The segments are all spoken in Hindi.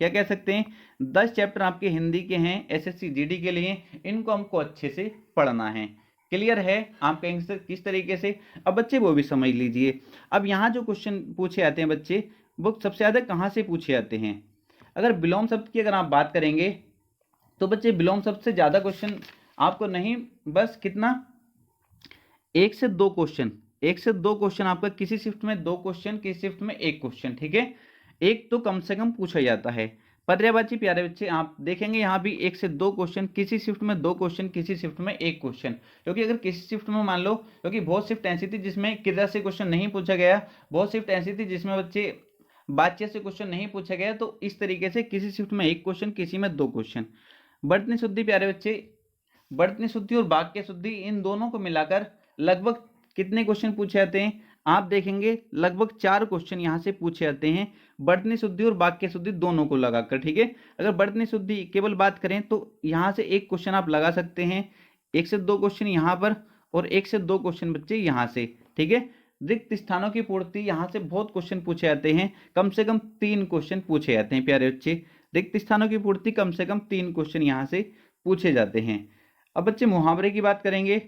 क्या कह सकते हैं, 10 चैप्टर आपके हिंदी के हैं एसएससी जीडी के लिए, इनको हमको अच्छे से पढ़ना है। क्लियर है? आप कहेंगे सर किस तरीके से, अब बच्चे वो भी समझ लीजिए। अब यहाँ जो क्वेश्चन पूछे जाते हैं बच्चे, वो सबसे ज़्यादा कहाँ से पूछे जाते हैं। अगर विलोम शब्द की अगर आप बात करेंगे तो बच्चे विलोम शब्द से ज़्यादा क्वेश्चन आपको नहीं, बस कितना, 1 से 2 क्वेश्चन आपका किसी शिफ्ट में 2 क्वेश्चन, किसी शिफ्ट में 1 क्वेश्चन, ठीक है। एक तो कम से कम पूछा जाता है। पर्यायवाची प्यारे बच्चे आप देखेंगे यहाँ भी 1 से 2 क्वेश्चन, किसी शिफ्ट में 2 क्वेश्चन, किसी शिफ्ट में 1 क्वेश्चन। क्योंकि अगर किसी शिफ्ट में मान लो, क्योंकि बहुत शिफ्ट ऐसी थी जिसमें क्रिया से क्वेश्चन नहीं पूछा गया, बहुत शिफ्ट ऐसी थी जिसमें बच्चे बातचीत से क्वेश्चन नहीं पूछा गया, तो इस तरीके से किसी शिफ्ट में 1 क्वेश्चन, किसी में 2 क्वेश्चन। वर्तनी शुद्धि प्यारे बच्चे, वर्तनी शुद्धि और वाक्य शुद्धि इन दोनों को मिलाकर लगभग कितने क्वेश्चन पूछे जाते हैं, आप देखेंगे लगभग 4 क्वेश्चन यहाँ से पूछे जाते हैं, वर्तनी शुद्धि और वाक्य शुद्धि दोनों को लगाकर, ठीक है। अगर वर्तनी शुद्धि केवल बात करें तो यहाँ से 1 क्वेश्चन आप लगा सकते हैं, 1 से 2 क्वेश्चन यहाँ पर, और 1 से 2 क्वेश्चन बच्चे यहाँ से, ठीक है। रिक्त स्थानों की पूर्ति, यहाँ से बहुत क्वेश्चन पूछे जाते हैं, कम से कम 3 क्वेश्चन पूछे जाते हैं प्यारे बच्चे। रिक्त स्थानों की पूर्ति कम से कम 3 क्वेश्चन यहाँ से पूछे जाते हैं। अब बच्चे मुहावरे की बात करेंगे।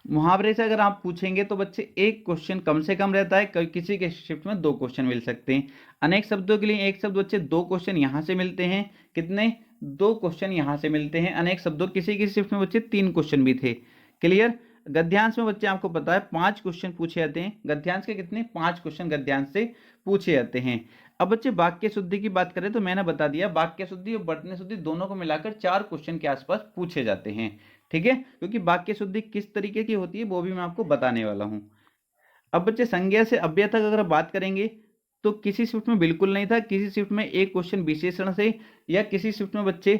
मुहावरे से अगर आप पूछेंगे तो बच्चे 1 क्वेश्चन कम से कम रहता है, किसी के शिफ्ट में 2 क्वेश्चन मिल सकते हैं। अनेक शब्दों के लिए 1 शब्द बच्चे 2 क्वेश्चन यहाँ से मिलते हैं, कितने, 2 क्वेश्चन यहाँ से मिलते हैं। अनेक शब्दों किसी किसी शिफ्ट में बच्चे 3 क्वेश्चन भी थे। क्लियर? गद्यांश में बच्चे आपको पता है 5 क्वेश्चन पूछे जाते हैं। गद्यांश के कितने, 5 क्वेश्चन गद्यांश से पूछे जाते हैं। अब बच्चे वाक्य शुद्धि की बात करें तो मैंने बता दिया, वाक्य शुद्धि और वर्तनी शुद्धि दोनों को मिलाकर 4 क्वेश्चन के आसपास पूछे जाते हैं, ठीक है। क्योंकि वाक्य शुद्धि किस तरीके की होती है वो भी मैं आपको बताने वाला हूं। अब बच्चे संज्ञा से अव्यय तक अगर बात करेंगे तो किसी शिफ्ट में बिल्कुल नहीं था, किसी शिफ्ट में 1 क्वेश्चन विशेषण से, या किसी शिफ्ट में बच्चे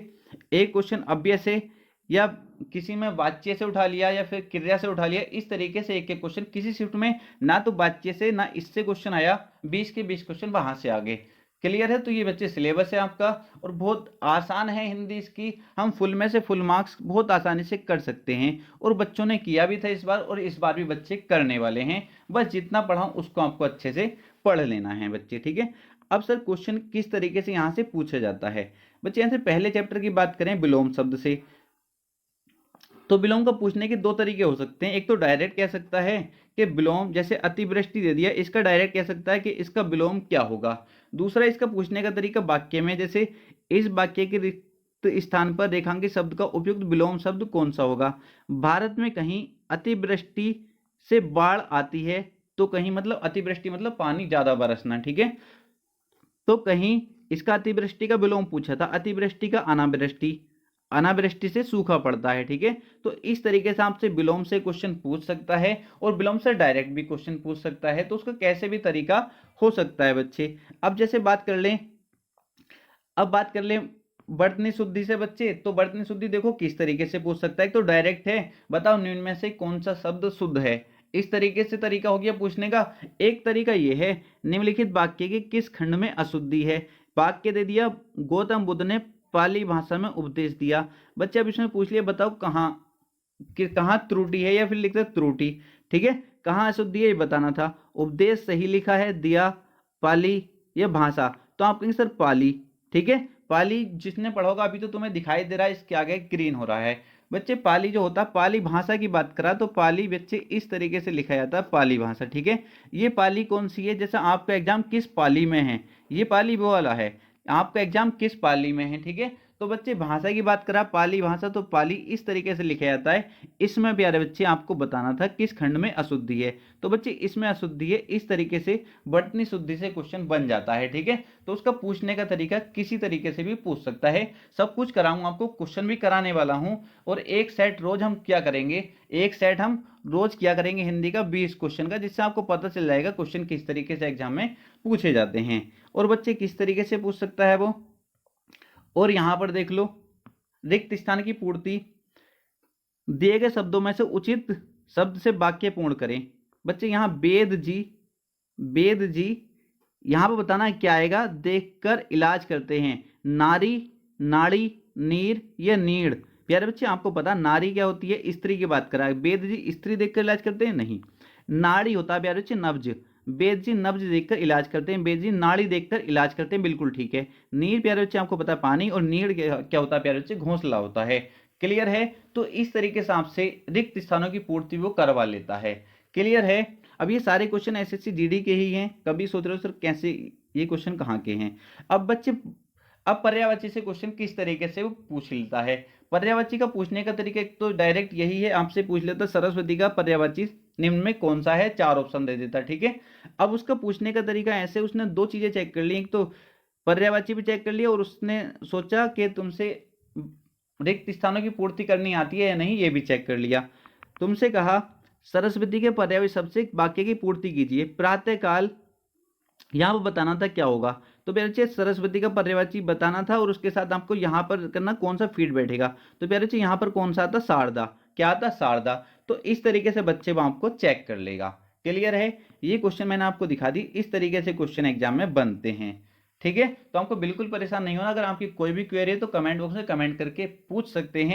1 क्वेश्चन अव्यय से, या किसी में वाच्य से उठा लिया, या फिर क्रिया से उठा लिया। इस तरीके से एक एक क्वेश्चन किसी शिफ्ट में ना तो वाच्य से ना इससे क्वेश्चन आया, 20 के 20 क्वेश्चन वहां से आ गए। क्लियर है? तो ये बच्चे सिलेबस है आपका, और बहुत आसान है हिंदी इसकी, हम फुल में से फुल मार्क्स बहुत आसानी से कर सकते हैं, और बच्चों ने किया भी था इस बार, और इस बार भी बच्चे करने वाले हैं। बस जितना पढ़ाऊं उसको आपको अच्छे से पढ़ लेना है बच्चे, ठीक है। अब सर क्वेश्चन किस तरीके से यहाँ से पूछा जाता है बच्चे, यहाँ से पहले चैप्टर की बात करें विलोम शब्द से, तो विलोम का पूछने के 2 तरीके हो सकते हैं। एक तो डायरेक्ट कह सकता है कि विलोम, जैसे अतिवृष्टि दे दिया, इसका डायरेक्ट कह सकता है कि इसका विलोम क्या होगा। दूसरा इसका पूछने का तरीका वाक्य में, जैसे इस वाक्य के रिक्त स्थान पर रेखांकित शब्द का उपयुक्त विलोम शब्द कौन सा होगा। भारत में कहीं अतिवृष्टि से बाढ़ आती है, तो कहीं मतलब अतिवृष्टि मतलब पानी ज्यादा बरसना, ठीक है। तो कहीं इसका अतिवृष्टि का विलोम पूछा था, अतिवृष्टि का अनावृष्टि, अनावृष्टि से सूखा पड़ता है, ठीक है। तो इस तरीके से आपसे विलोम से क्वेश्चन पूछ सकता है, और विलोम से डायरेक्ट भी क्वेश्चन पूछ सकता है, तो उसका कैसे भी तरीका हो सकता है बच्चे। अब जैसे बात कर लें, अब बात कर लें वर्तनी शुद्धि से बच्चे, तो वर्तनी शुद्धि देखो किस तरीके से पूछ सकता है। तो डायरेक्ट है, बताओ निम्न में से कौन सा शब्द शुद्ध है, इस तरीके से तरीका हो गया पूछने का। एक तरीका यह है, निम्नलिखित वाक्य के किस खंड में अशुद्धि है। वाक्य दे दिया, गौतम बुद्ध ने पाली भाषा में उपदेश दिया। बच्चे अब इसमें पूछ लिया, बताओ कहाँ त्रुटि है, या फिर लिखते त्रुटि, ठीक है। कहाँ अशुद्धि है ये बताना था। उपदेश सही लिखा है, दिया पाली या भाषा, तो आप कहेंगे सर पाली, ठीक है। पाली जिसने पढ़ा होगा, अभी तो तुम्हें दिखाई दे रहा है, इसके आगे ग्रीन हो रहा है बच्चे। पाली जो होता है, पाली भाषा की बात करा तो पाली बच्चे इस तरीके से लिखा जाता है, पाली भाषा, ठीक है। ये पाली कौन सी है, जैसा आपका एग्जाम किस पाली में है, ये पाली वो वाला है, आपका एग्जाम किस पाली में है, ठीक है। तो बच्चे भाषा की बात करा, पाली भाषा, तो पाली इस तरीके से लिखा जाता है। इसमें प्यारे बच्चे आपको बताना था किस खंड में अशुद्धि है, तो बच्चे इसमें अशुद्धि है। इस तरीके से वर्तनी शुद्धि से क्वेश्चन बन जाता है, ठीक है। तो उसका पूछने का तरीका किसी तरीके से भी पूछ सकता है। सब कुछ कराऊंगा आपको, क्वेश्चन भी कराने वाला हूं, और एक सेट रोज हम क्या करेंगे, एक सेट हम रोज क्या करेंगे हिंदी का 20 क्वेश्चन का, जिससे आपको पता चल जाएगा क्वेश्चन किस तरीके से एग्जाम में पूछे जाते हैं, और बच्चे किस तरीके से पूछ सकता है वो। और यहां पर देख लो, रिक्त स्थान की पूर्ति, दिए गए शब्दों में से उचित शब्द से वाक्य पूर्ण करें। बच्चे यहाँ वेद जी, वेद जी, यहां पर बताना है क्या आएगा, देखकर इलाज करते हैं। नारी, नाड़ी, नीर या नीड़। प्यारे बच्चे आपको पता नारी क्या होती है, स्त्री की बात करा है। वेद जी स्त्री देखकर इलाज करते हैं, नहीं। नाड़ी होता है प्यारे बच्चे नब्ज, बेजी नब्ज देखकर इलाज करते हैं, बेजी नाड़ी देखकर इलाज करते हैं, बिल्कुल ठीक है। नीर प्यारे बच्चे आपको पता है पानी, और नीड़ क्या होता है प्यारे बच्चे, घोंसला होता है। क्लियर है। तो इस तरीके से आपसे रिक्त स्थानों की पूर्ति वो करवा लेता है। क्लियर है। अब ये सारे क्वेश्चन एसएससी जीडी के ही हैं। कभी सोच रहे हो सर कैसे ये क्वेश्चन कहाँ के हैं। अब बच्चे, अब पर्यायवाची से क्वेश्चन किस तरीके से वो पूछ लेता है। पर्यायवाची का पूछने का तरीका एक तो डायरेक्ट यही है, आपसे पूछ लेता सरस्वती का पर्यायवाची निम्न में कौन सा है, 4 ऑप्शन दे देता, ठीक है। अब उसका पूछने का तरीका ऐसे, उसने दो चीजें चेक कर ली, एक तो पर्यायवाची भी चेक कर लिया और उसने सोचा कि तुमसे रिक्त स्थानों की पूर्ति करनी आती है या नहीं, ये भी चेक कर लिया। तुमसे कहा सरस्वती के पर्यायवाची शब्द से वाक्य की पूर्ति कीजिए, प्रातःकाल यहाँ पर बताना था क्या होगा। तो प्यारे बच्चे सरस्वती का पर्यायवाची बताना था और उसके साथ आपको यहाँ पर करना कौन सा फीड बैठेगा। तो प्यारे बच्चे यहाँ पर कौन सा आता, शारदा। क्या आता, शारदा। तो इस तरीके से बच्चे वो आपको चेक कर लेगा। क्लियर है। ये क्वेश्चन मैंने आपको दिखा दी, इस तरीके से क्वेश्चन एग्जाम में बनते हैं। ठीक है। तो आपको बिल्कुल परेशान नहीं होना। अगर आपकी कोई भी क्वेरी है तो कमेंट बॉक्स में कमेंट करके पूछ सकते हैं।